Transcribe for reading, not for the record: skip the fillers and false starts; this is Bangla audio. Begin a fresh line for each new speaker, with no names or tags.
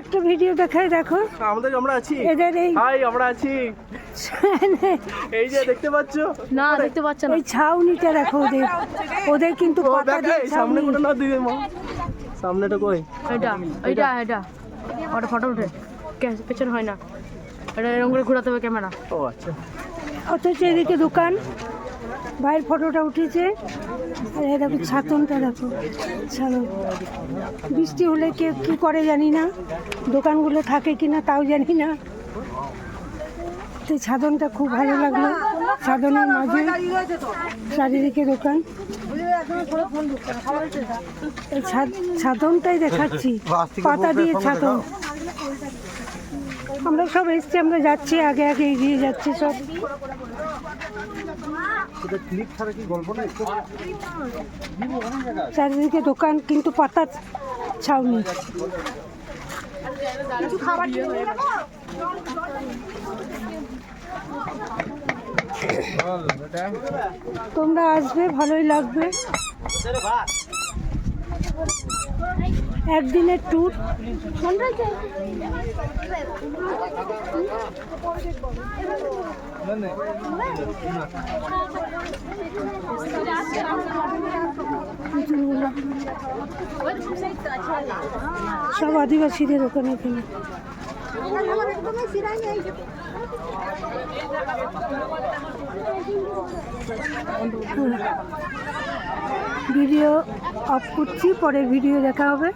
একটা ভিডিও দেখাই, দেখো
আমরা আছি,
এদের এই
আমরা আছি, এই যে দেখতে পাচ্ছ
না দেখতে পাচ্ছ না,
এই ছাউনিটা দেখো ওদের কিন্তু পাতা দিয়ে
সামনে
ছাউনি।
কোনো না দিবে মা, সামনেটা কই?
এটা ওটা ফটো উঠে পেছনে হয় না, এটা এরকম করে ঘোরাতে হবে ক্যামেরা।
ও আচ্ছা,
অথচ এদিকে দোকান, ভাইয়ের ফটোটা উঠেছে। আর এই দেখো ছাতনটা, দেখো ছাতন। বৃষ্টি হলে কে কী করে জানি না, দোকানগুলো থাকে কি না তাও জানি না। তো ছাদনটা খুব ভালো লাগলো, ছাদনের মাঝে চারিদিকে দোকান। এই ছাদনটাই দেখাচ্ছি, পাতা দিয়ে ছাদন। আমরা সব এসছি, আমরা যাচ্ছি, আগে আগে এগিয়ে যাচ্ছি সব। চারিদিকে দোকান কিন্তু পাতার ছাউনি। তোমরা আসবে, ভালোই লাগবে। একদিনের ট্যুর। সব আদিবাসীদের ওখানে এখানে। ভিডিও অফ করছি, পরে ভিডিও দেখা হবে।